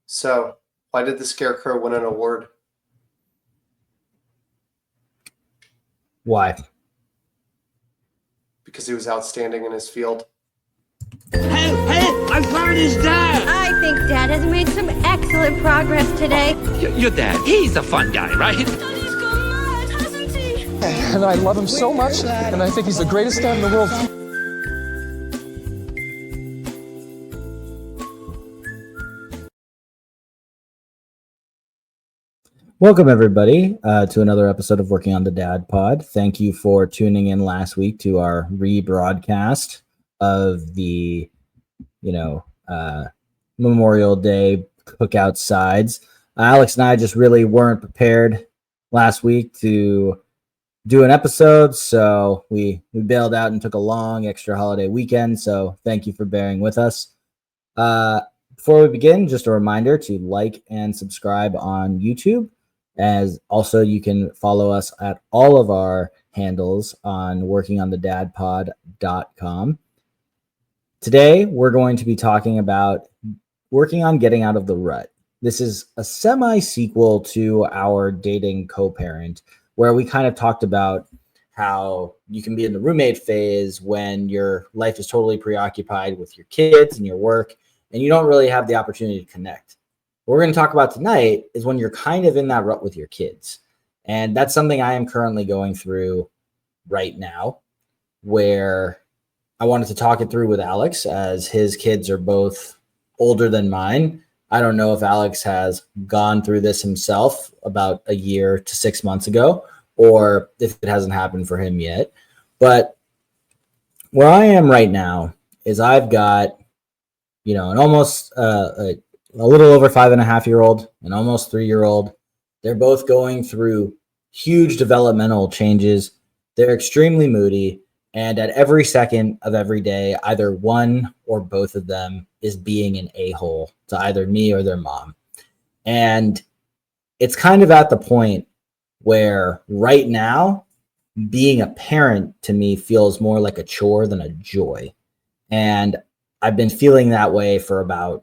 So, why did the Scarecrow win an award? Why? Because he was outstanding in his field. Hey, I found his dad! I think Dad has made some excellent progress today. Your dad, he's a fun guy, right? And I love him so much, and I think he's the greatest dad in the world. Welcome, everybody, to another episode of Working on the Dad Pod. Thank you for tuning in last week to our rebroadcast of the, Memorial Day cookout sides. Alex and I just really weren't prepared last week to do an episode, so we bailed out and took a long extra holiday weekend. So thank you for bearing with us. Before we begin, just a reminder to like and subscribe on YouTube. As also, you can follow us at all of our handles on workingonthedadpod.com. Today, we're going to be talking about working on getting out of the rut. This is a semi-sequel to our dating co-parent, where we kind of talked about how you can be in the roommate phase when your life is totally preoccupied with your kids and your work, and you don't really have the opportunity to connect. What we're going to talk about tonight is when you're kind of in that rut with your kids. And that's something I am currently going through right now, where I wanted to talk it through with Alex, as his kids are both older than mine. I don't know if Alex has gone through this himself about a year to 6 months ago, or if it hasn't happened for him yet. But where I am right now is I've got, an almost a little over 5.5-year-old, an almost 3-year-old. They're both going through huge developmental changes. They're extremely moody. And at every second of every day, either one or both of them is being an a-hole to either me or their mom. And it's kind of at the point where right now, being a parent to me feels more like a chore than a joy. And I've been feeling that way for about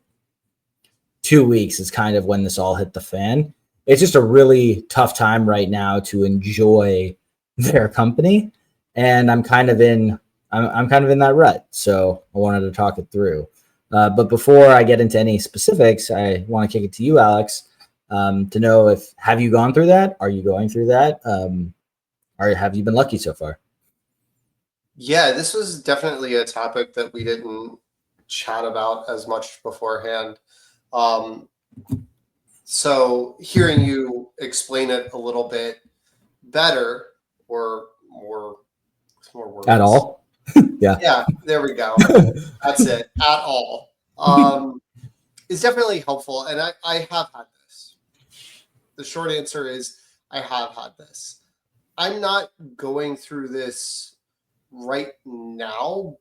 2 weeks is kind of when this all hit the fan. It's just a really tough time right now to enjoy their company. And I'm kind of in that rut. So I wanted to talk it through. But before I get into any specifics, I want to kick it to you, Alex, to know have you gone through that? Are you going through that? Or have you been lucky so far? Yeah, this was definitely a topic that we didn't chat about as much beforehand. So hearing you explain it a little bit better or more words. At all? Yeah. Yeah, there we go. That's it. At all. Is definitely helpful. And I have had this. The short answer is I have had this. I'm not going through this right now,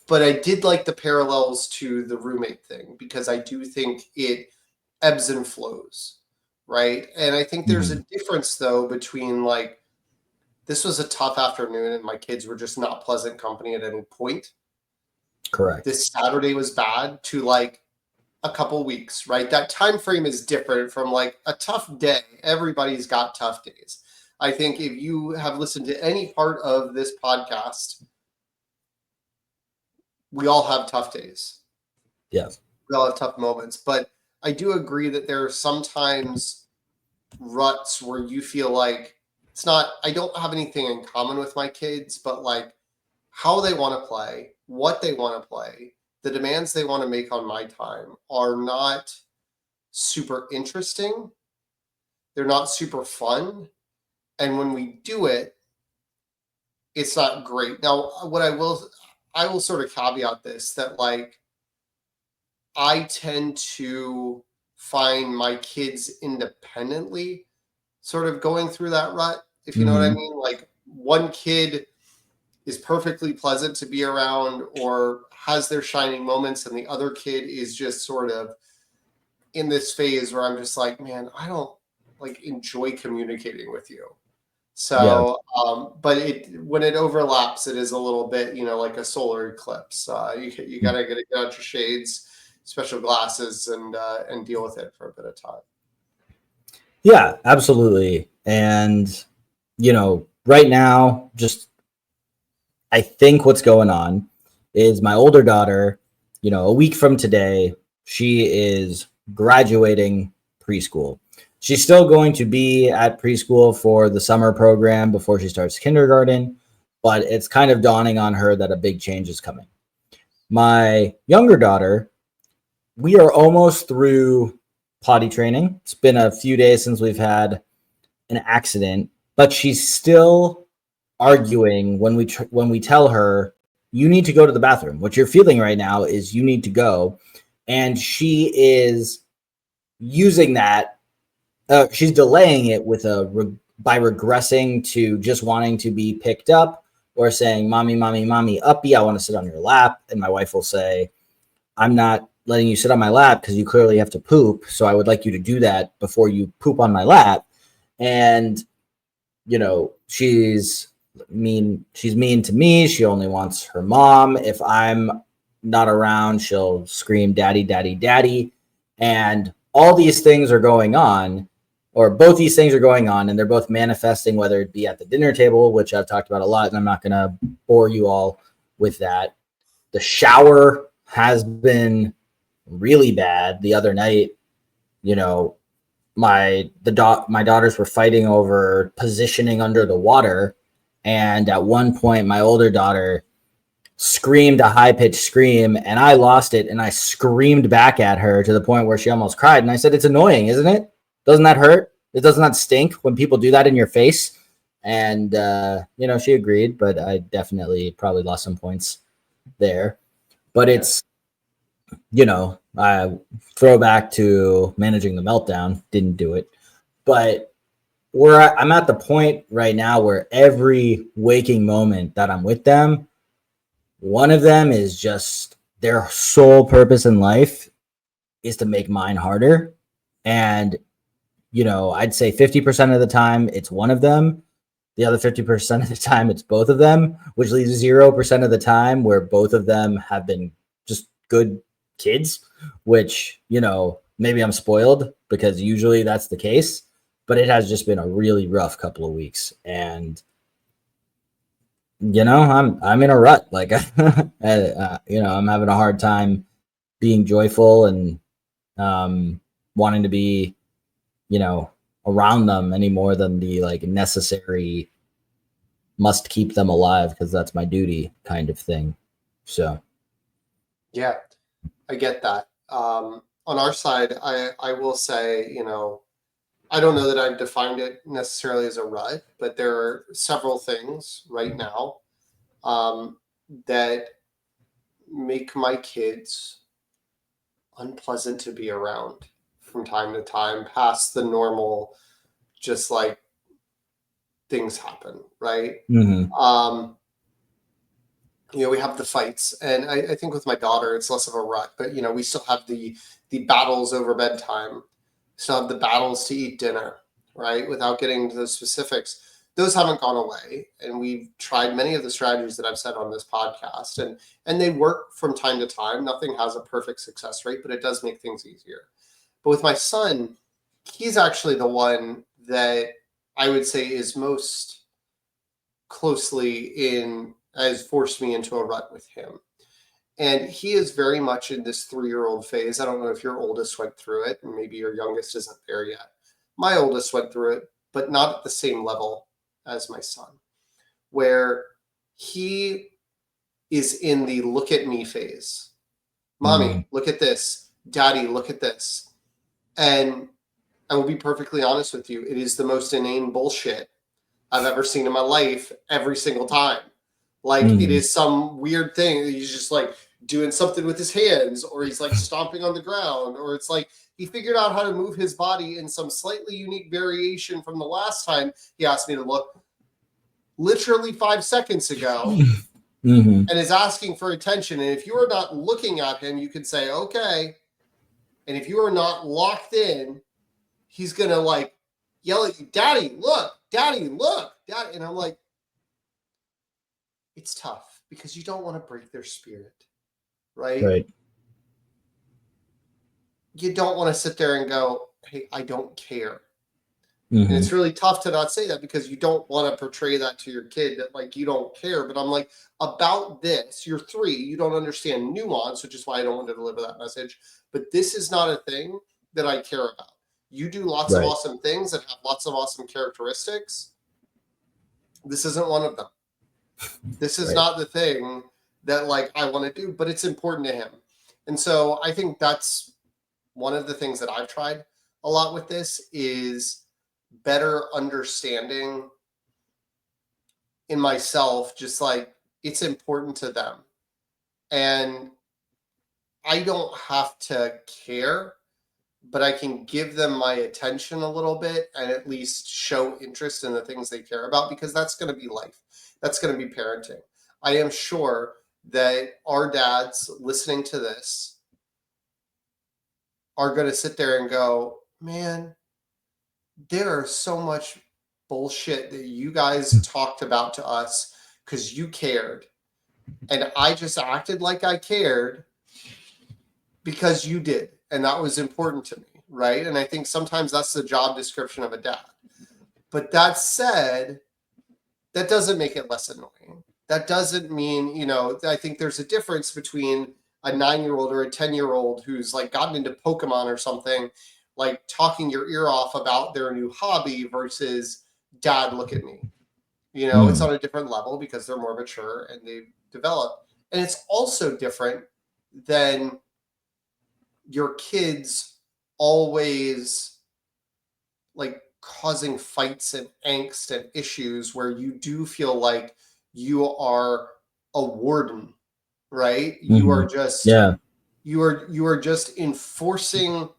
but I did like the parallels to the roommate thing because I do think it ebbs and flows, right? And I think there's a difference, though, between this was a tough afternoon and my kids were just not pleasant company at any point. Correct. This Saturday was bad to a couple weeks, right? That time frame is different from a tough day. Everybody's got tough days. I think if you have listened to any part of this podcast, we all have tough days. Yes. We all have tough moments. But I do agree that there are sometimes ruts where you feel like it's not, I don't have anything in common with my kids, but how they want to play, what they want to play, the demands they want to make on my time are not super interesting. They're not super fun. And when we do it, it's not great. Now, what I will sort of caveat this, that I tend to find my kids independently sort of going through that rut, if you know what I mean. One kid is perfectly pleasant to be around or has their shining moments, and the other kid is just sort of in this phase where I'm just like, man, I don't enjoy communicating with you. So, but when it overlaps, it is a little bit, like a solar eclipse. You got to get out your shades, special glasses and deal with it for a bit of time. Yeah, absolutely. And, right now, I think what's going on is my older daughter, a week from today, she is graduating preschool. She's still going to be at preschool for the summer program before she starts kindergarten, but it's kind of dawning on her that a big change is coming. My younger daughter, we are almost through potty training. It's been a few days since we've had an accident, but she's still arguing when we tell her you need to go to the bathroom. What you're feeling right now is you need to go, and she is using that. She's delaying it by regressing to just wanting to be picked up or saying, "Mommy, mommy, mommy, uppy, I want to sit on your lap." And my wife will say, "I'm not letting you sit on my lap because you clearly have to poop. So I would like you to do that before you poop on my lap." And, she's mean to me. She only wants her mom. If I'm not around, she'll scream, "Daddy, daddy, daddy." And all these things are going on, or both these things are going on, and they're both manifesting, whether it be at the dinner table, which I've talked about a lot, and I'm not going to bore you all with that. The shower has been really bad. The other night, my daughters were fighting over positioning under the water, and at one point my older daughter screamed a high-pitched scream, and I lost it, and I screamed back at her to the point where she almost cried. And I said, "It's annoying, isn't it? Doesn't that hurt? It doesn't that stink when people do that in your face?" And she agreed, but I definitely probably lost some points there. But it's I throw back to managing the meltdown, didn't do it. But I'm at the point right now where every waking moment that I'm with them, one of them is just their sole purpose in life is to make mine harder. And, I'd say 50% of the time it's one of them. The other 50% of the time it's both of them, which leaves 0% of the time where both of them have been just good kids, which, maybe I'm spoiled because usually that's the case, but it has just been a really rough couple of weeks. And, I'm in a rut. Like, I'm having a hard time being joyful and wanting to be, around them any more than the necessary must keep them alive because that's my duty kind of thing. So, yeah. I get that. On our side, I will say, I don't know that I've defined it necessarily as a rut, but there are several things right now that make my kids unpleasant to be around from time to time, past the normal, just like things happen, right? mm-hmm. We have the fights, and I think with my daughter, it's less of a rut, but we still have the battles over bedtime. We still have the battles to eat dinner, right? Without getting into the specifics, those haven't gone away, and we've tried many of the strategies that I've said on this podcast, and they work from time to time. Nothing has a perfect success rate, but it does make things easier. But with my son, he's actually the one that I would say is most closely has forced me into a rut with him. And he is very much in this 3-year-old phase. I don't know if your oldest went through it, and maybe your youngest isn't there yet. My oldest went through it, but not at the same level as my son, where he is in the look at me phase. Mommy, look at this. Daddy, look at this. And I will be perfectly honest with you. It is the most inane bullshit I've ever seen in my life every single time. It is some weird thing. He's just doing something with his hands, or he's stomping on the ground, or it's he figured out how to move his body in some slightly unique variation from the last time he asked me to look literally 5 seconds ago and is asking for attention. And if you are not looking at him, you could say, okay. And if you are not locked in, he's going to yell at you, "Daddy, look, Daddy, look, Daddy." And I'm it's tough because you don't want to break their spirit, right? you don't want to sit there and go, hey, I don't care. Mhm. And it's really tough to not say that because you don't want to portray that to your kid that like you don't care. But I'm like, about this, you're 3, you don't understand nuance, which is why I don't want to deliver that message. But this is not a thing that I care about. You do lots of Right. awesome things that have lots of awesome characteristics. This isn't one of them. This is Right. not the thing that like I want to do, but it's important to him. And so I think that's one of the things that I've tried a lot with this is better understanding in myself, just like it's important to them. And I don't have to care, but I can give them my attention a little bit and at least show interest in the things they care about because that's going to be life. That's going to be parenting. I am sure that our dads listening to this are going to sit there and go, man, there is so much bullshit that you guys talked about to us because you cared. And I just acted like I cared because you did. And that was important to me. Right. And I think sometimes that's the job description of a dad. But that said, that doesn't make it less annoying. That doesn't mean, you know, I think there's a difference between a 9-year-old or a 10-year-old who's like gotten into Pokemon or something, like talking your ear off about their new hobby versus dad, look at me. You know, it's on a different level because they're more mature and they've developed. And it's also different than your kids always like causing fights and angst and issues where you do feel like you are a warden, right? You are just you are just enforcing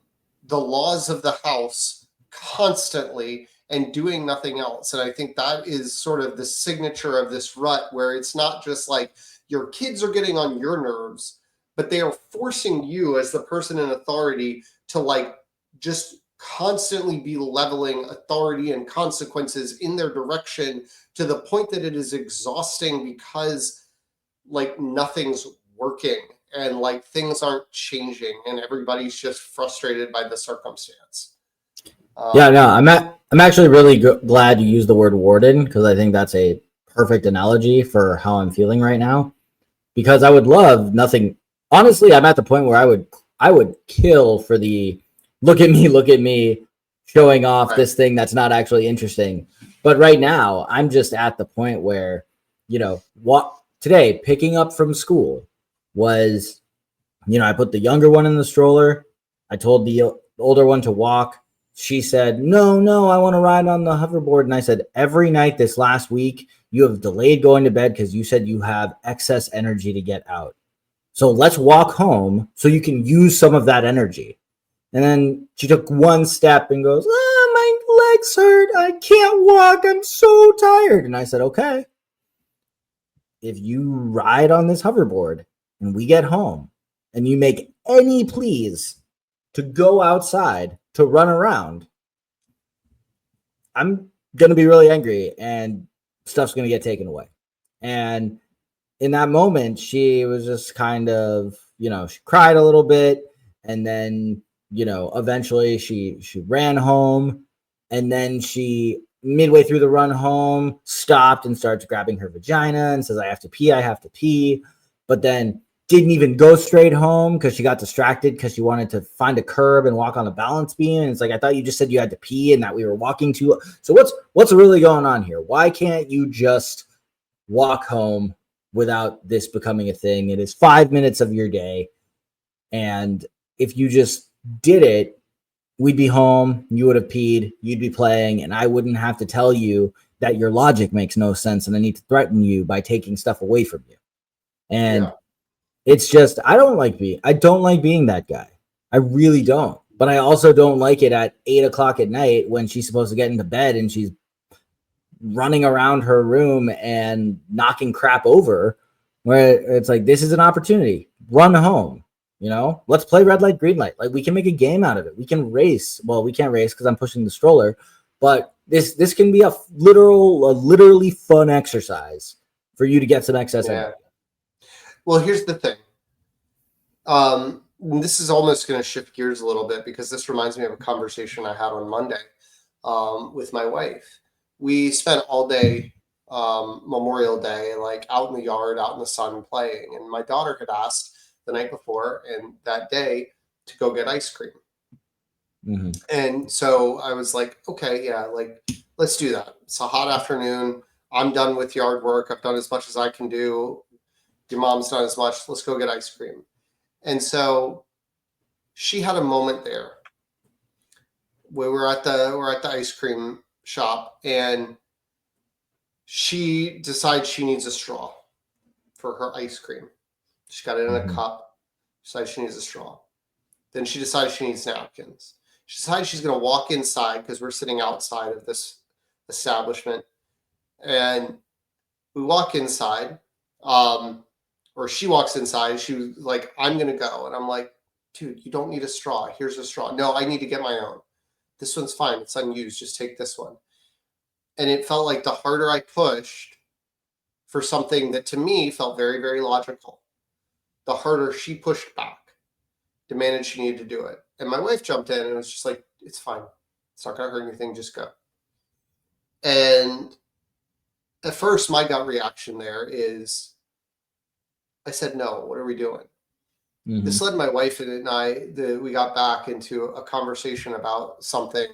the laws of the house constantly and doing nothing else. And I think that is sort of the signature of this rut where it's not just like your kids are getting on your nerves, but they are forcing you as the person in authority to like just constantly be leveling authority and consequences in their direction to the point that it is exhausting because like nothing's working and like things aren't changing and everybody's just frustrated by the circumstance. Yeah, no, I'm actually really glad you used the word warden because I think that's a perfect analogy for how I'm feeling right now. Because I would love nothing. Honestly, I'm at the point where I would kill for the look at me, showing off this thing that's not actually interesting. But right now, I'm just at the point where, you know, what today picking up from school was, you know, I put the younger one in the stroller. I told the older one to walk. She said, no, I want to ride on the hoverboard. And I said, every night this last week, you have delayed going to bed because you said you have excess energy to get out. So let's walk home so you can use some of that energy. And then she took one step and goes, my legs hurt. I can't walk. I'm so tired. And I said, okay, if you ride on this hoverboard and we get home and you make any pleas to go outside to run around, I'm going to be really angry and stuff's going to get taken away. And in that moment, she was just kind of, you know, she cried a little bit. And then, you know, eventually she ran home. And then she, midway through the run home, stopped and starts grabbing her vagina and says, I have to pee. But then didn't even go straight home because she got distracted because she wanted to find a curb and walk on a balance beam. And it's like, I thought you just said you had to pee and that we were walking to. So what's really going on here? Why can't you just walk home without this becoming a thing? It is 5 minutes of your day. And if you just did it, we'd be home, you would have peed, you'd be playing, and I wouldn't have to tell you that your logic makes no sense and I need to threaten you by taking stuff away from you. And it's just, I don't like being that guy. I really don't. But I also don't like it at 8:00 at night when she's supposed to get into bed and she's running around her room and knocking crap over, where it's like, this is an opportunity. Run home. You know, let's play red light, green light. Like, we can make a game out of it. We can race. Well, we can't race because I'm pushing the stroller, but this can be a literally fun exercise for you to get some excess energy. Well, here's the thing. this is almost going to shift gears a little bit because this reminds me of a conversation I had on Monday with my wife. We spent all day Memorial Day, like out in the yard, out in the sun playing. And my daughter had asked the night before and that day to go get ice cream. Mm-hmm. And so I was like, okay, yeah, like let's do that. It's a hot afternoon. I'm done with yard work. I've done as much as I can do. Your mom's done as much. Let's go get ice cream. And so she had a moment there where we're at the ice cream shop and she decides she needs a straw for her ice cream. She got it in a cup, decides she needs a straw. Then she decides she needs napkins. She decides she's going to walk inside because we're sitting outside of this establishment. And we walk inside, or she walks inside. She was like, I'm going to go. And I'm like, dude, you don't need a straw. Here's a straw. No, I need to get my own. This one's fine. It's unused. Just take this one. And it felt like the harder I pushed for something that to me felt very, very logical, the harder she pushed back, demanded she needed to do it. And my wife jumped in and was just like, it's fine. It's not going to hurt anything. Just go. And at first, my gut reaction there is, I said, no, what are we doing? Mm-hmm. This led my wife and I, we got back into a conversation about something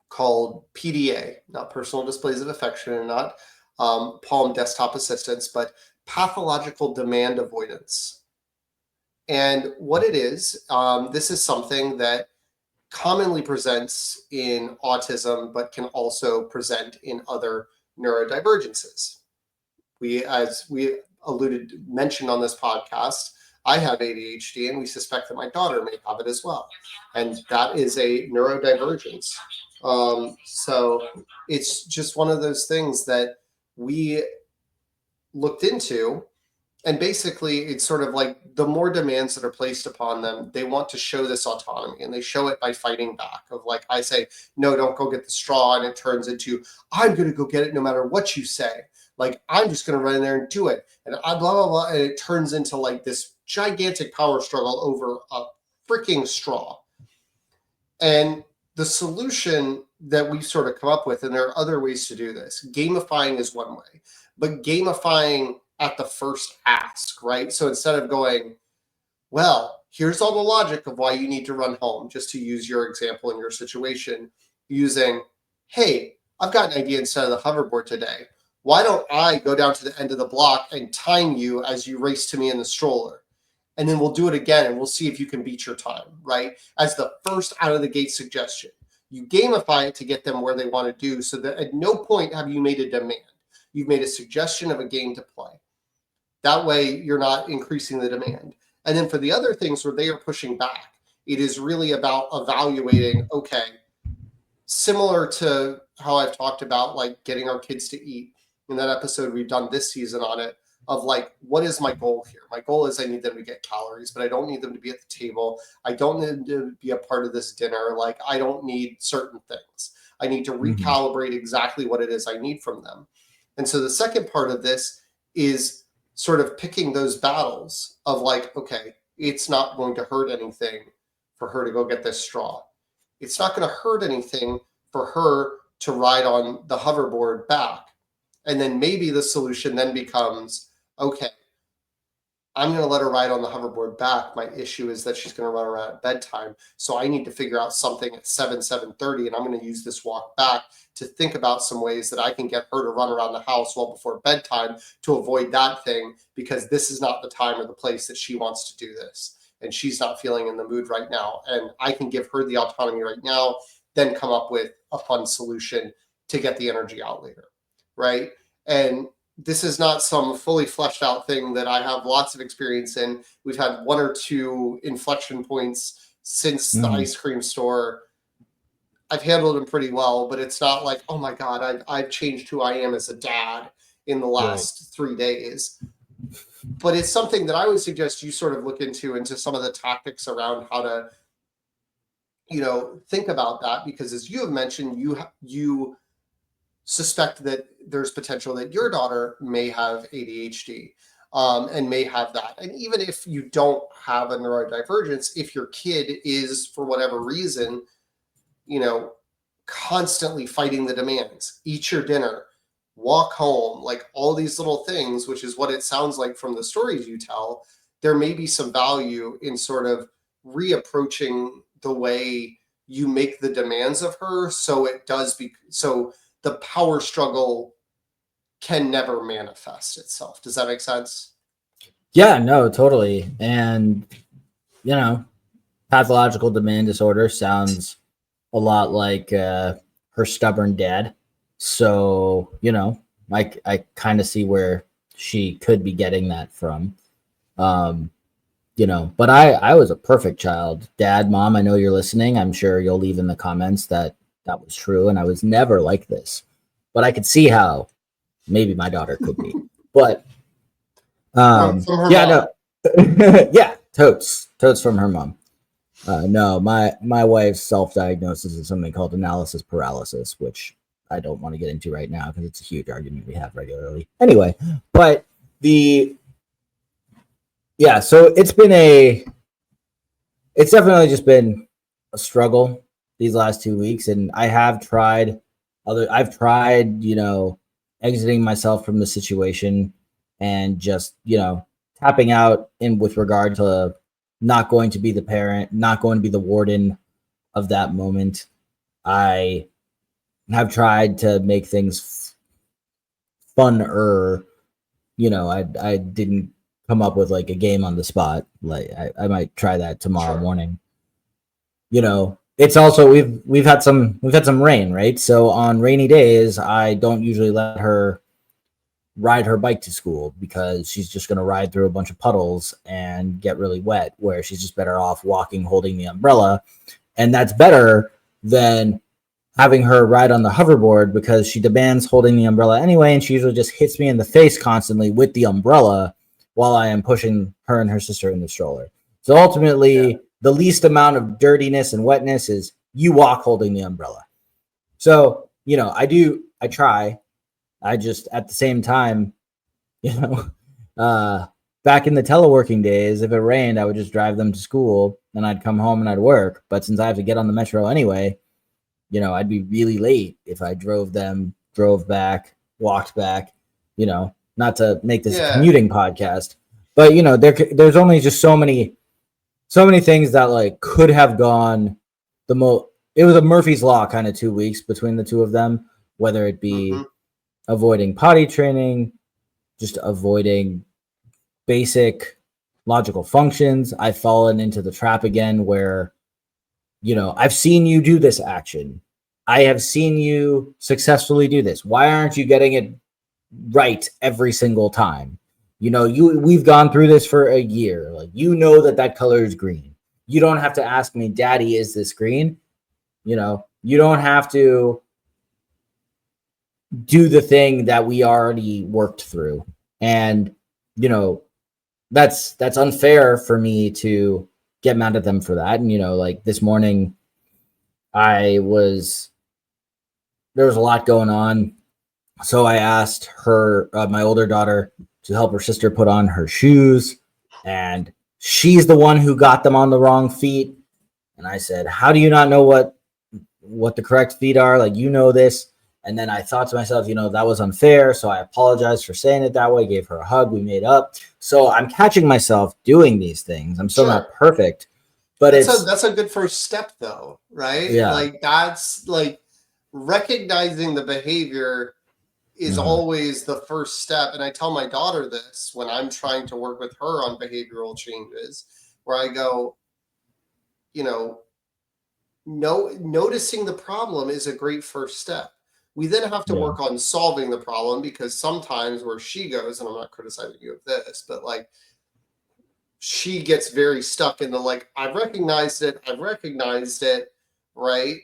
called PDA, not personal displays of affection and not Palm desktop assistance, but pathological demand avoidance. And what it is, this is something that commonly presents in autism, but can also present in other neurodivergences. As we mentioned on this podcast, I have ADHD and we suspect that my daughter may have it as well. And that is a neurodivergence. So it's just one of those things that we looked into. And basically, it's sort of like the more demands that are placed upon them, they want to show this autonomy, and they show it by fighting back. Of like, I say, no, don't go get the straw, and it turns into, I'm going to go get it no matter what you say. Like, I'm just going to run in there and do it, and I blah blah blah, and it turns into like this gigantic power struggle over a freaking straw. And the solution that we've sort of come up with, and there are other ways to do this. Gamifying is one way, but gamifying at the first ask, right? So instead of going, well, here's all the logic of why you need to run home, just to use your example in your situation, using, hey, I've got an idea instead of the hoverboard today. Why don't I go down to the end of the block and time you as you race to me in the stroller? And then we'll do it again and we'll see if you can beat your time, right? As the first out of the gate suggestion. You gamify it to get them where they want to do, so that at no point have you made a demand. You've made a suggestion of a game to play. That way, you're not increasing the demand. And then for the other things where they are pushing back, it is really about evaluating, okay, similar to how I've talked about like getting our kids to eat in that episode we've done this season on it, of like, what is my goal here? My goal is I need them to get calories, but I don't need them to be at the table. I don't need them to be a part of this dinner. Like, I don't need certain things. I need to recalibrate exactly what it is I need from them. And so the second part of this is sort of picking those battles of like, okay, it's not going to hurt anything for her to go get this straw. It's not going to hurt anything for her to ride on the hoverboard back. And then maybe the solution then becomes, okay, I'm going to let her ride on the hoverboard back. My issue is that she's going to run around at bedtime. So I need to figure out something at 7:30, and I'm going to use this walk back to think about some ways that I can get her to run around the house well before bedtime to avoid that thing, because this is not the time or the place that she wants to do this. And she's not feeling in the mood right now. And I can give her the autonomy right now, then come up with a fun solution to get the energy out later, right? And this is not some fully fleshed out thing that I have lots of experience in. We've had one or two inflection points since the ice cream store. I've handled them pretty well, but it's not like, oh my God, I've changed who I am as a dad in the last 3 days. But it's something that I would suggest you sort of look into some of the tactics around how to, think about that, because as you have mentioned, you suspect that there's potential that your daughter may have ADHD. and may have that. And even if you don't have a neurodivergence, if your kid is, for whatever reason, constantly fighting the demands, eat your dinner, walk home, like all these little things, which is what it sounds like from the stories you tell, there may be some value in sort of reapproaching the way you make the demands of her, so so the power struggle can never manifest itself. Does that make sense? Yeah, no, totally. And pathological demand disorder sounds a lot like her stubborn dad. So, I kind of see where she could be getting that from. But I was a perfect child. Dad, mom, I know you're listening. I'm sure you'll leave in the comments that was true. And I was never like this. But I could see how maybe my daughter could be. But From her yeah, mom. no. Yeah, totes from her mom. No, my wife's self-diagnosis is something called analysis paralysis, which I don't want to get into right now because it's a huge argument we have regularly. Anyway, but so it's definitely just been a struggle these last 2 weeks, and I've tried, exiting myself from the situation and just, tapping out in with regard to not going to be the parent, not going to be the warden of that moment. I have tried to make things funner. I didn't come up with like a game on the spot. Like I might try that tomorrow morning. It's also we've had some rain, right? So on rainy days, I don't usually let her ride her bike to school because she's just going to ride through a bunch of puddles and get really wet, where she's just better off walking holding the umbrella. And that's better than having her ride on the hoverboard because she demands holding the umbrella anyway, and she usually just hits me in the face constantly with the umbrella while I am pushing her and her sister in the stroller. So ultimately, the least amount of dirtiness and wetness is you walk holding the umbrella. So, I try. I just, at the same time, back in the teleworking days, if it rained, I would just drive them to school and I'd come home and I'd work. But since I have to get on the metro anyway, I'd be really late if I drove back, walked back, not to make this a commuting podcast, but there's only just so many things that like could have gone it was a Murphy's Law kind of 2 weeks between the two of them, whether it be avoiding potty training, just avoiding basic logical functions. I've fallen into the trap again where, I've seen you do this action. I have seen you successfully do this. Why aren't you getting it right every single time? We've gone through this for a year. Like, that color is green. You don't have to ask me, Daddy, is this green? You don't have to do the thing that we already worked through. And, that's unfair for me to get mad at them for that. And, like this morning, there was a lot going on. So I asked her, my older daughter, to help her sister put on her shoes. And she's the one who got them on the wrong feet. And I said, how do you not know what the correct feet are? Like, this. And then I thought to myself, that was unfair. So I apologized for saying it that way, gave her a hug. We made up. So I'm catching myself doing these things. I'm still not perfect, but that's a good first step though, right? Yeah. Like that's like recognizing the behavior is always the first step. And I tell my daughter this when I'm trying to work with her on behavioral changes, where I go, noticing the problem is a great first step. We then have to work on solving the problem, because sometimes where she goes, and I'm not criticizing you of this, but like she gets very stuck in the like, I've recognized it, right?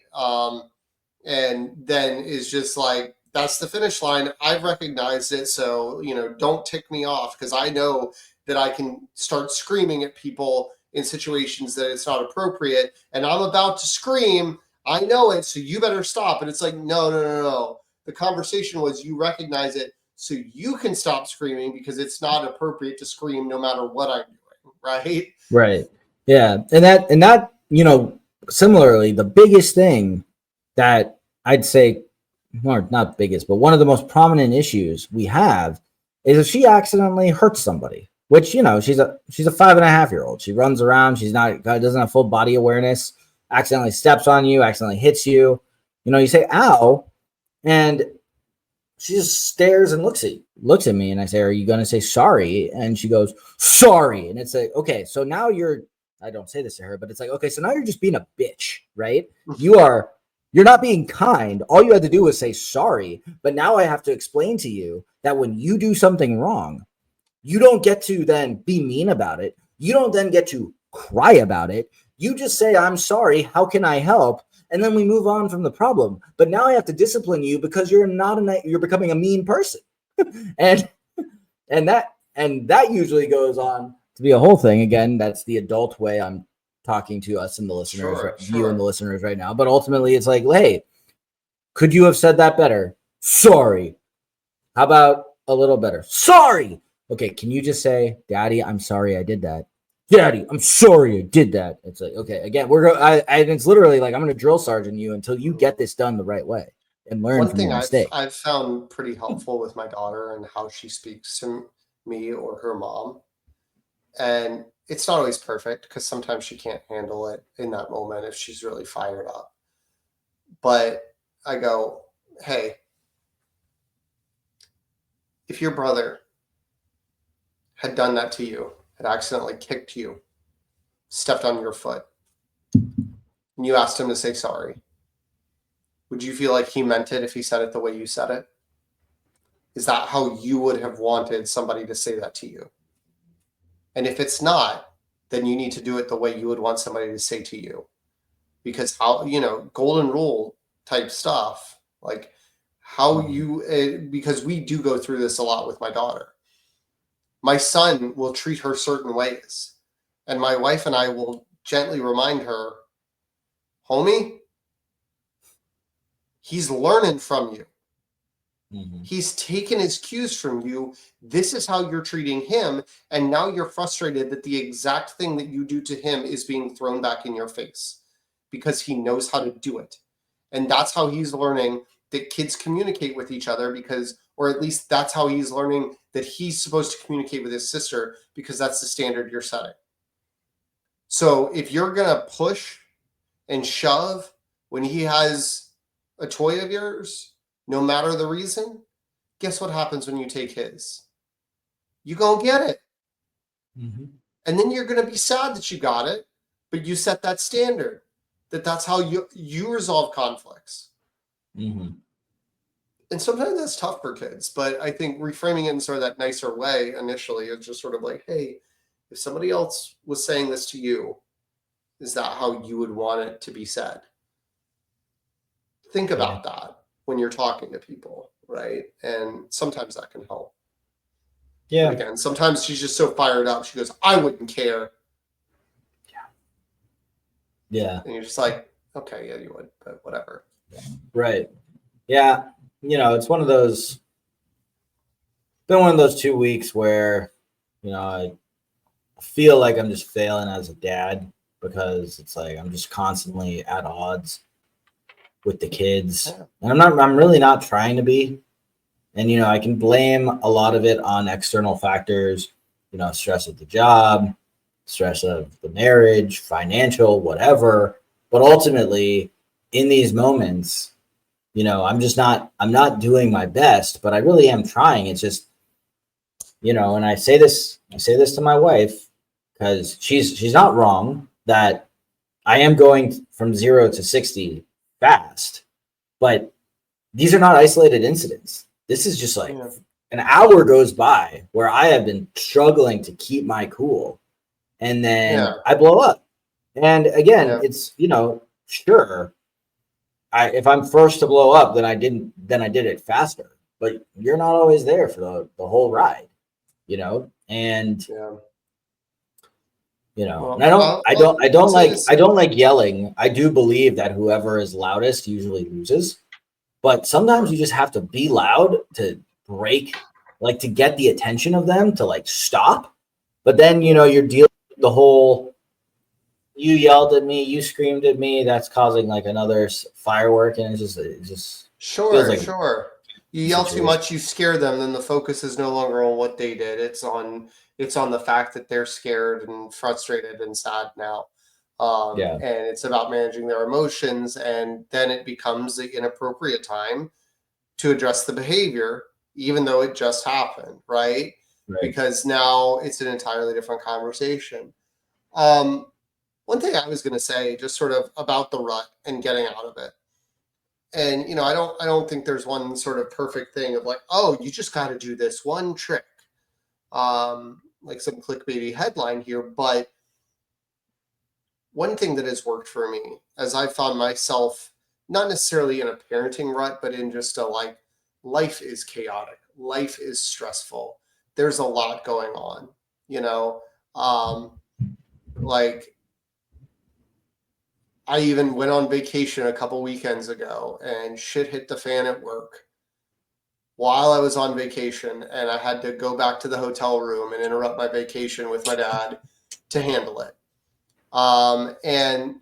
And then is just like, that's the finish line. I've recognized it. So, don't tick me off, because I know that I can start screaming at people in situations that it's not appropriate. And I'm about to scream. I know it. So you better stop. And it's like, no. The conversation was, you recognize it. so you can stop screaming because it's not appropriate to scream no matter what I'm doing, right? Right. Yeah. And that, similarly, the biggest thing that I'd say, or not biggest, but one of the most prominent issues we have is if she accidentally hurts somebody, which, she's a 5.5-year-old. She runs around. Doesn't have full body awareness, accidentally steps on you, accidentally hits you. You say, ow. And she just stares and looks at me. And I say, are you going to say sorry? And she goes, sorry. And it's like, okay, so now I don't say this to her, but it's like, okay, so now you're just being a bitch, right? You're not being kind. All you had to do was say sorry. But now I have to explain to you that when you do something wrong, you don't get to then be mean about it. You don't then get to cry about it. You just say, I'm sorry. How can I help? And then we move on from the problem. But now I have to discipline you because you're becoming a mean person. and that usually goes on to be a whole thing. Again, that's the adult way I'm talking to us and the listeners, you and the listeners right now. But ultimately it's like, hey, could you have said that better? Sorry. How about a little better? Sorry. Okay, can you just say, Daddy, I'm sorry I did that. Daddy, I'm sorry I did that. It's like, okay, again, it's literally like I'm going to drill sergeant you until you get this done the right way and learn from your mistake. I've found pretty helpful with my daughter and how she speaks to me or her mom. And it's not always perfect because sometimes she can't handle it in that moment if she's really fired up. But I go, hey, if your brother had done that to you, had accidentally kicked you, stepped on your foot, and you asked him to say sorry, would you feel like he meant it if he said it the way you said it? Is that how you would have wanted somebody to say that to you? And if it's not, then you need to do it the way you would want somebody to say to you. Because golden rule type stuff, like how because we do go through this a lot with my daughter. My son will treat her certain ways. And my wife and I will gently remind her, homie, he's learning from you. Mm-hmm. He's taken his cues from you. This is how you're treating him. And now you're frustrated that the exact thing that you do to him is being thrown back in your face because he knows how to do it. And that's how he's learning that kids communicate with each other or at least that's how he's learning that he's supposed to communicate with his sister because that's the standard you're setting. So if you're going to push and shove when he has a toy of yours, no matter the reason, guess what happens when you take his? You gonna get it. Mm-hmm. And then you're going to be sad that you got it, but you set that standard that's how you resolve conflicts. Mm-hmm. And sometimes that's tough for kids, but I think reframing it in sort of that nicer way initially is just sort of like, hey, if somebody else was saying this to you, is that how you would want it to be said? Think about that when you're talking to people, right? And sometimes that can help. Yeah. But again, sometimes she's just so fired up. She goes, I wouldn't care. Yeah. And you're just like, okay, yeah, you would, but whatever. Right. Yeah. It's been one of those 2 weeks where, I feel like I'm just failing as a dad because it's like I'm just constantly at odds with the kids. And I'm really not trying to be. And, I can blame a lot of it on external factors, stress of the job, stress of the marriage, financial, whatever. But ultimately, in these moments, I'm not doing my best, but I really am trying. It's just, and I say this to my wife because she's not wrong that I am going from 0 to 60 fast, but these are not isolated incidents. This is just like an hour goes by where I have been struggling to keep my cool, and then I blow up. And again, it's, sure, if I'm first to blow up, then I did it faster. But you're not always there for the whole ride, and and I don't like yelling. I do believe that whoever is loudest usually loses, but sometimes you just have to be loud to break like to get the attention of them to like stop. But then, you know, you're dealing with the whole, you yelled at me, you screamed at me, that's causing like another firework. And it just feels like Sure. You yell too much, you scare them, then the focus is no longer on what they did. It's on the fact that they're scared and frustrated and sad now. And it's about managing their emotions, and then it becomes the inappropriate time to address the behavior, even though it just happened, right? Because now it's an entirely different conversation. One thing I was going to say, just sort of about the rut and getting out of it. And, you know, I don't think there's one sort of perfect thing of like, oh, you just got to do this one trick, like some clickbaity headline here. But one thing that has worked for me, as I've found myself, not necessarily in a parenting rut, but in just a like, life is chaotic, life is stressful. There's a lot going on, you know, like I even went on vacation a couple weekends ago and shit hit the fan at work while I was on vacation, and I had to go back to the hotel room and interrupt my vacation with my dad to handle it. And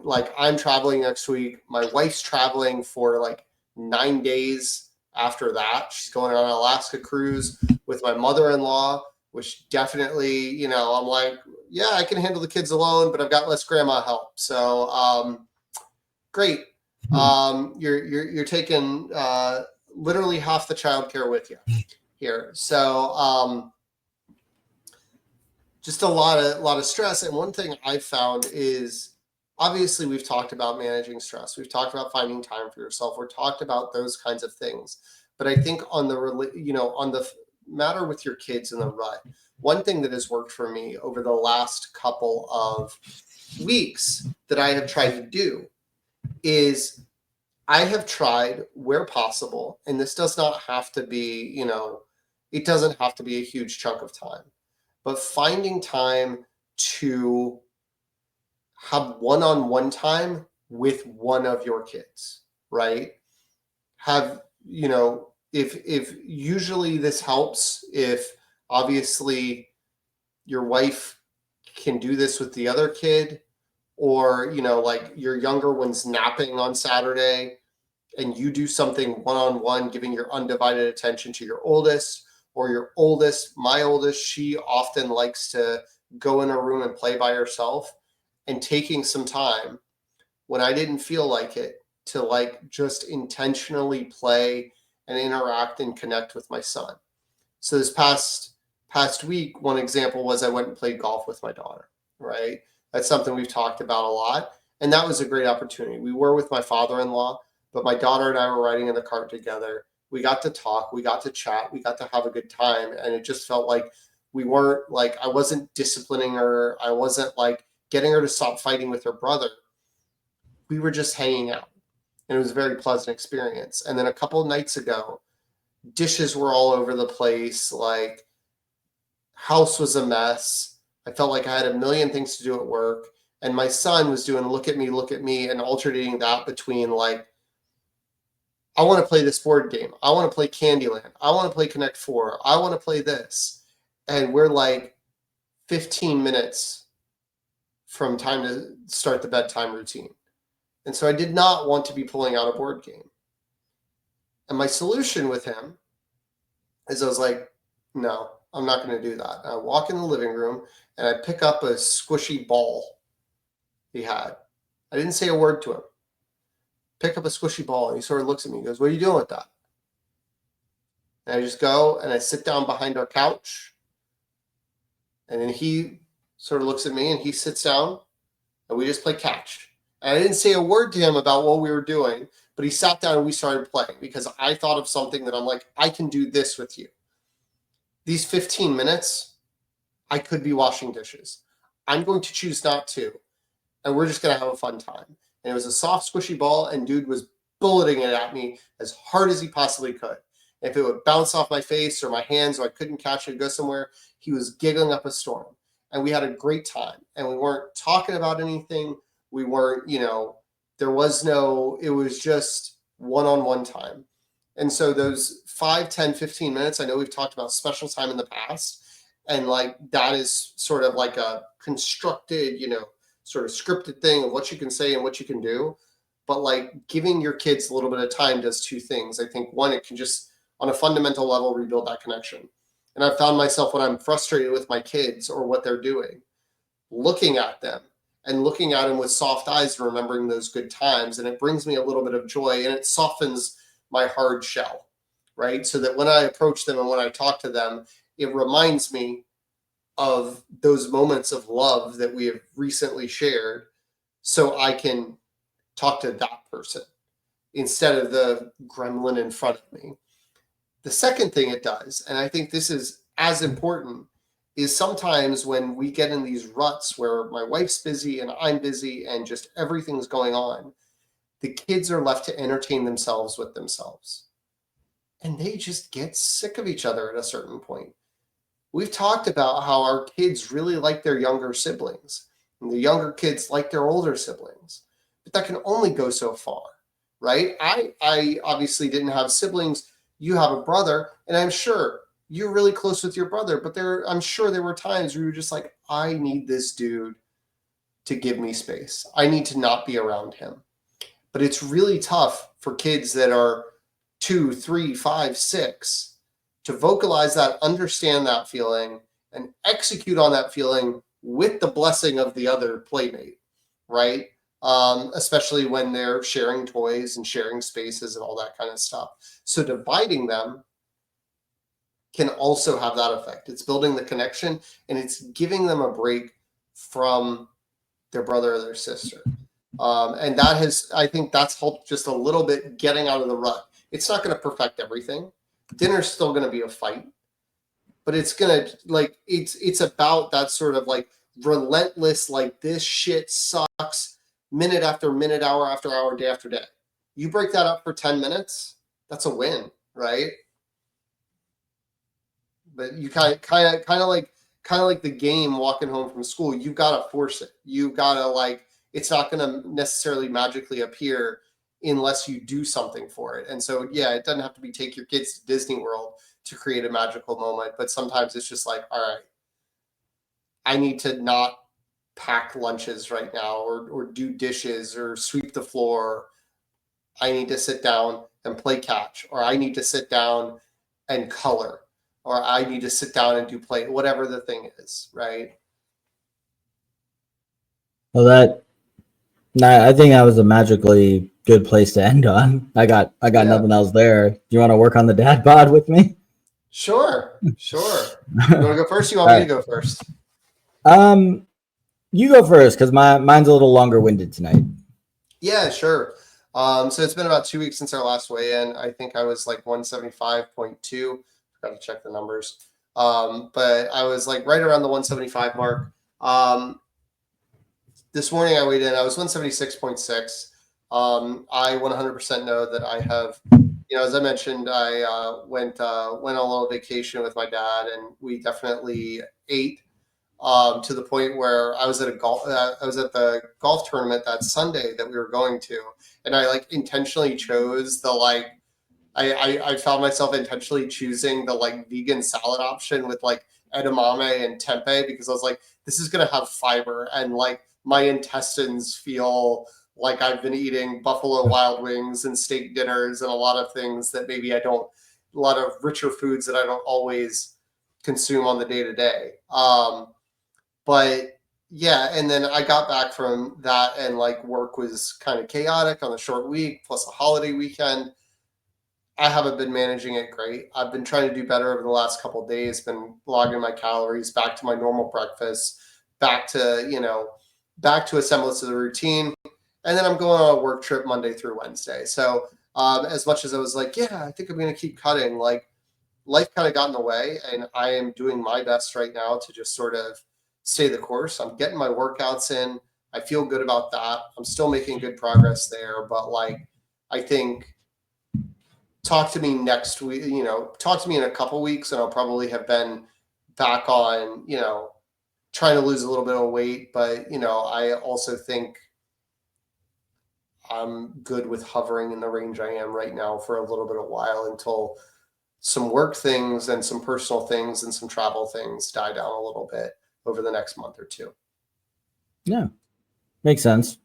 like I'm traveling next week. My wife's traveling for like 9 days after that. She's going on an Alaska cruise with my mother-in-law, which definitely, you know, I'm like, yeah, I can handle the kids alone, but I've got less grandma help. So great. You're taking literally half the childcare with you here. So just a lot of stress. And one thing I've found is, obviously we've talked about managing stress. We've talked about finding time for yourself. We've talked about those kinds of things. But I think on the matter with your kids in the rut, one thing that has worked for me over the last couple of weeks that I have tried to do is I have tried where possible, and this does not have to be, you know, it doesn't have to be a huge chunk of time, but finding time to have one-on-one time with one of your kids, right? Have, you know, if usually this helps if obviously your wife can do this with the other kid, or, you know, like your younger one's napping on Saturday and you do something one-on-one, giving your undivided attention to your oldest, or your oldest, my oldest, she often likes to go in a room and play by herself, and taking some time when I didn't feel like it to like just intentionally play and interact and connect with my son. So this past week, one example was I went and played golf with my daughter, right? That's something we've talked about a lot. And that was a great opportunity. We were with my father-in-law, but my daughter and I were riding in the cart together. We got to talk, we got to chat, we got to have a good time. And it just felt like we weren't like, I wasn't disciplining her. I wasn't like getting her to stop fighting with her brother. We were just hanging out. And it was a very pleasant experience. And then a couple of nights ago, dishes were all over the place. Like, house was a mess. I felt like I had a million things to do at work. And my son was doing look at me, and alternating that between like, I want to play this board game. I want to play Candyland. I want to play Connect 4. I want to play this. And we're like 15 minutes from time to start the bedtime routine. And so I did not want to be pulling out a board game. And my solution with him is I was like, no, I'm not going to do that. And I walk in the living room and I pick up a squishy ball he had. I didn't say a word to him. Pick up a squishy ball, and he sort of looks at me and goes, what are you doing with that? And I just go and I sit down behind our couch, and then he sort of looks at me and he sits down, and we just play catch. And I didn't say a word to him about what we were doing, but he sat down and we started playing, because I thought of something that I'm like, I can do this with you. These 15 minutes, I could be washing dishes. I'm going to choose not to, and we're just going to have a fun time. And it was a soft, squishy ball, and dude was bulleting it at me as hard as he possibly could. If it would bounce off my face or my hands, or I couldn't catch it, go somewhere, he was giggling up a storm. And we had a great time. And we weren't talking about anything. We weren't, you know, it was just one-on-one time. And so those 5, 10, 15 minutes, I know we've talked about special time in the past, and like that is sort of like a constructed, sort of scripted thing of what you can say and what you can do. But like giving your kids a little bit of time does two things. I think one, it can just on a fundamental level rebuild that connection. And I've found myself when I'm frustrated with my kids or what they're doing, looking at them and looking at them with soft eyes and remembering those good times. And it brings me a little bit of joy and it softens my hard shell, right? So that when I approach them and when I talk to them, it reminds me of those moments of love that we have recently shared, so I can talk to that person instead of the gremlin in front of me. The second thing it does, and I think this is as important, is sometimes when we get in these ruts where my wife's busy and I'm busy and just everything's going on, the kids are left to entertain themselves with themselves. And they just get sick of each other at a certain point. We've talked about how our kids really like their younger siblings, and the younger kids like their older siblings. But that can only go so far, right? I obviously didn't have siblings. You have a brother, and I'm sure you're really close with your brother, but I'm sure there were times where you were just like, I need this dude to give me space. I need to not be around him. But it's really tough for kids that are 2, 3, 5, 6 to vocalize that, understand that feeling, and execute on that feeling with the blessing of the other playmate, right? Especially when they're sharing toys and sharing spaces and all that kind of stuff. So dividing them can also have that effect. It's building the connection and it's giving them a break from their brother or their sister. And that has, I think that's helped just a little bit getting out of the rut. It's not going to perfect everything. Dinner's still going to be a fight, but it's going to like, it's about that sort of like relentless, like this shit sucks minute after minute, hour after hour, day after day. You break that up for 10 minutes, that's a win, right? But you kind of like the game walking home from school. You got to force it. You got to like, it's not going to necessarily magically appear unless you do something for it. And so, yeah, it doesn't have to be take your kids to Disney World to create a magical moment. But sometimes it's just like, all right, I need to not pack lunches right now or do dishes or sweep the floor. I need to sit down and play catch, or I need to sit down and color, or I need to sit down and do play, whatever the thing is, right? Well, I think that was a magically good place to end on. I got nothing else there. Do you want to work on the dad bod with me? Sure. You want to go first? You want me to go first? You go first because mine's a little longer winded tonight. Yeah, sure. So it's been about 2 weeks since our last weigh-in. I think I was like 175.2. Got to check the numbers. But I was like right around the 175 mark. This morning I weighed in. I was 176.6. I 100% know that I have, as I mentioned, I went on a little vacation with my dad, and we definitely ate to the point where I was at the golf tournament that Sunday that we were going to, and I like intentionally chose the like. I found myself intentionally choosing the like vegan salad option with like edamame and tempeh because I was like, this is gonna have fiber and like my intestines feel like I've been eating Buffalo Wild Wings and steak dinners and a lot of things that maybe a lot of richer foods that I don't always consume on the day to day. But yeah, and then I got back from that and like work was kind of chaotic on the short week plus a holiday weekend. I haven't been managing it great. I've been trying to do better over the last couple of days, been logging my calories back to my normal breakfast, back to a semblance of the routine. And then I'm going on a work trip Monday through Wednesday. So as much as I was like, yeah, I think I'm going to keep cutting, like life kind of got in the way, and I am doing my best right now to just sort of stay the course. I'm getting my workouts in. I feel good about that. I'm still making good progress there, but like, I think talk to me next week, talk to me in a couple weeks and I'll probably have been back on, trying to lose a little bit of weight. But, I also think I'm good with hovering in the range I am right now for a little bit of while until some work things and some personal things and some travel things die down a little bit over the next month or two. Yeah, makes sense.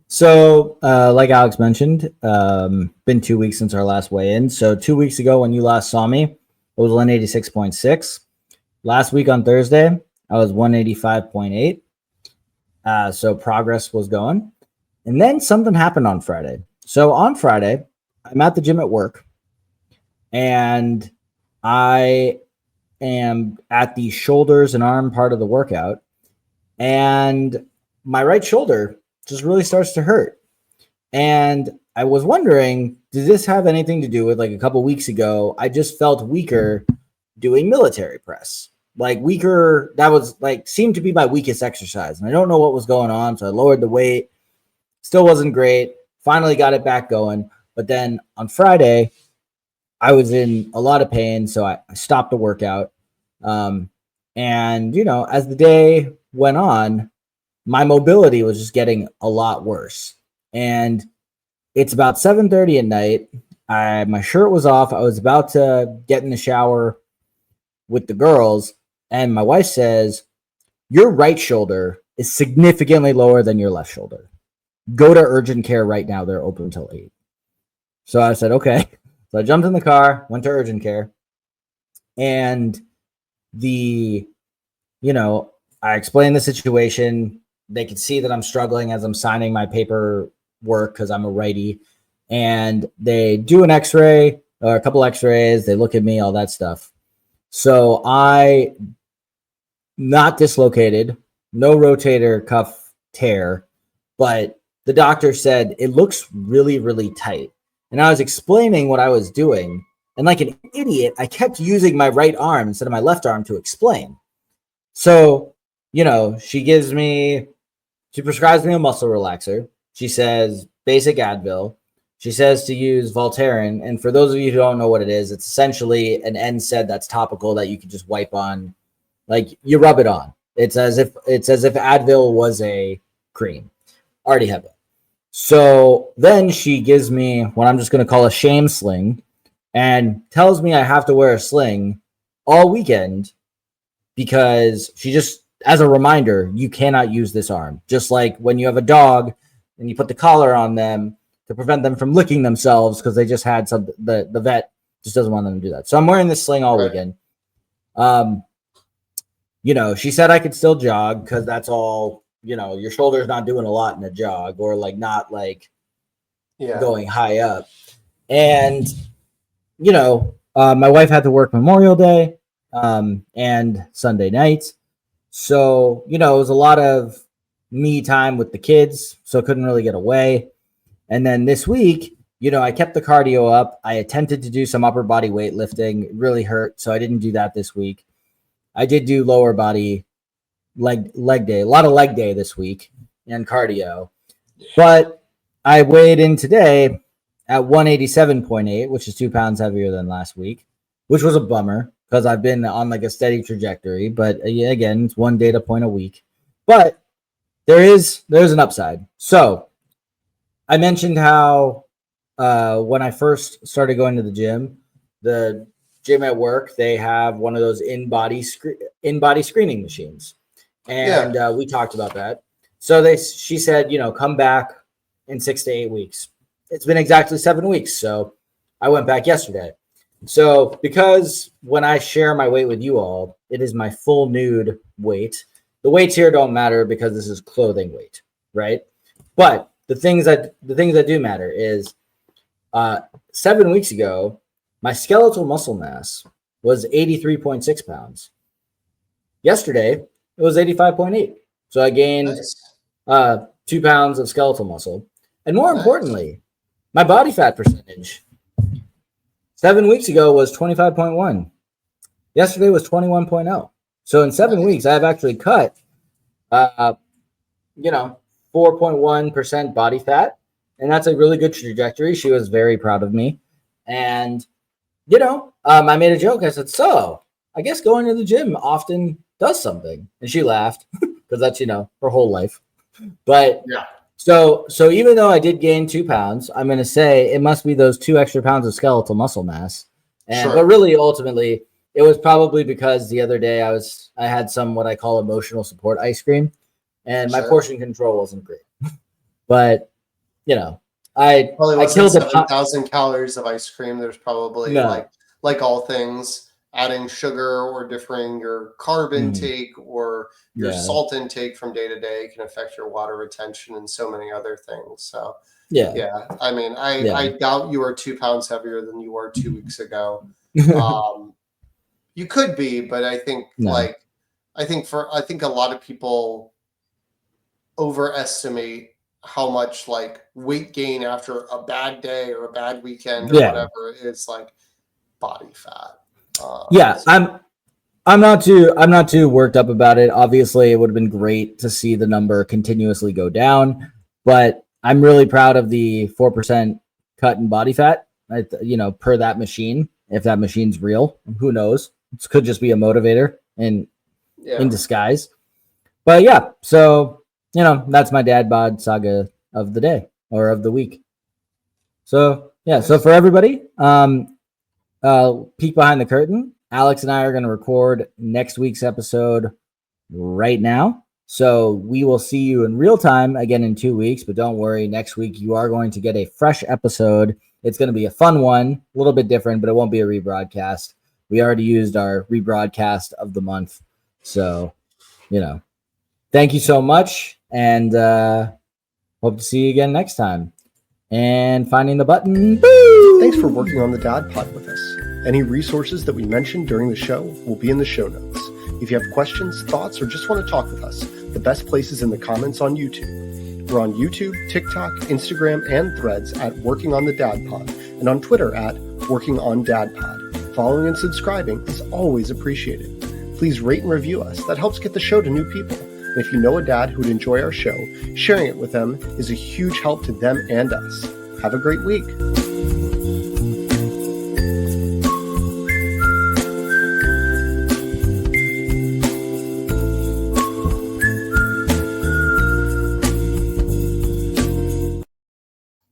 So, like Alex mentioned, been 2 weeks since our last weigh-in. So 2 weeks ago when you last saw me, I was 186.6. Last week on Thursday, I was 185.8. So progress was going. And then something happened on Friday. So on Friday, I'm at the gym at work, and I am at the shoulders and arm part of the workout, and my right shoulder just really starts to hurt. And I was wondering, does this have anything to do with, like, a couple weeks ago, I just felt weaker doing military press, like weaker. That was like seemed to be my weakest exercise, and I don't know what was going on. So I lowered the weight, still wasn't great. Finally got it back going. But then on Friday, I was in a lot of pain, so I stopped the workout. And, you know, as the day went on, my mobility was just getting a lot worse. And it's about 7:30 at night. My shirt was off. I was about to get in the shower with the girls, and my wife says, "Your right shoulder is significantly lower than your left shoulder. Go to urgent care right now. They're open until 8." So I said, okay. So I jumped in the car, went to urgent care, and I explained the situation. They could see that I'm struggling as I'm signing my paperwork because I'm a righty. And they do an x-ray or a couple x-rays. They look at me, all that stuff. So I, not dislocated, no rotator cuff tear, but the doctor said it looks really, really tight. And I was explaining what I was doing. And like an idiot, I kept using my right arm instead of my left arm to explain. So, you know, she prescribes me a muscle relaxer. She says basic Advil. She says to use Voltaren. And for those of you who don't know what it is, it's essentially an NSAID that's topical that you can just wipe on. Like, you rub it on. It's as if Advil was a cream. Already have it. So then she gives me what I'm just going to call a shame sling and tells me I have to wear a sling all weekend because she just, as a reminder, you cannot use this arm. Just like when you have a dog and you put the collar on them to prevent them from licking themselves because they just had the vet just doesn't want them to do that. So I'm wearing this sling all weekend. You know, she said I could still jog because that's all, you know, your shoulder's not doing a lot in a jog, or like not like going high up. And, you know, my wife had to work Memorial Day and Sunday night. So, you know, it was a lot of me time with the kids, so I couldn't really get away. And then this week, you know, I kept the cardio up. I attempted to do some upper body weightlifting. It really hurt, so I didn't do that this week. I did do lower body leg day, a lot of leg day this week and cardio. But I weighed in today at 187.8, which is 2 pounds heavier than last week, which was a bummer because I've been on like a steady trajectory. But again, it's one data point a week. But there's an upside. So I mentioned how when I first started going to the gym at work, they have one of those in-body screening machines. And we talked about that. So she said, you know, come back in 6 to 8 weeks. It's been exactly 7 weeks. So I went back yesterday. So because when I share my weight with you all, it is my full nude weight. The weights here don't matter because this is clothing weight, right? But the things that do matter is 7 weeks ago, my skeletal muscle mass was 83.6 pounds. Yesterday, it was 85.8. So I gained 2 pounds of skeletal muscle. And more importantly, my body fat percentage 7 weeks ago was 25.1. Yesterday was 21.0. So in 7 weeks, I've actually cut, 4.1% body fat. And that's a really good trajectory. She was very proud of me. And, you know, I made a joke. I said, so I guess going to the gym often does something. And she laughed because that's, you know, her whole life. But So even though I did gain 2 pounds, I'm going to say it must be those 2 extra pounds of skeletal muscle mass. But really, ultimately, it was probably because the other day I had some what I call emotional support ice cream, and my portion control wasn't great. But I killed 7,000 calories of ice cream. There's probably like all things, adding sugar or differing your carb intake or your salt intake from day to day can affect your water retention and so many other things. So I mean, I doubt you are 2 pounds heavier than you were 2 weeks ago. You could be, but I think I think a lot of people overestimate how much like weight gain after a bad day or a bad weekend or whatever is like body fat. I'm not too worked up about it. Obviously, it would have been great to see the number continuously go down, but I'm really proud of the 4% cut in body fat, per that machine. If that machine's real, who knows? It could just be a motivator in disguise. But yeah, so that's my dad bod saga of the day or of the week. So so for everybody, peek behind the curtain. Alex and I are going to record next week's episode right now. So we will see you in real time again in 2 weeks, but don't worry. Next week, you are going to get a fresh episode. It's going to be a fun one, a little bit different, but it won't be a rebroadcast. We already used our rebroadcast of the month. So, thank you so much. And hope to see you again next time. And finding the button. Boo! Thanks for working on the Dad Pod with us. Any resources that we mentioned during the show will be in the show notes. If you have questions, thoughts, or just want to talk with us, the best place is in the comments on YouTube. We're on YouTube, TikTok, Instagram, and Threads at Working on the Dad Pod, and on Twitter at Working on Dad Pod. Following and subscribing is always appreciated. Please rate and review us. That helps get the show to new people. And if you know a dad who would enjoy our show, sharing it with them is a huge help to them and us. Have a great week.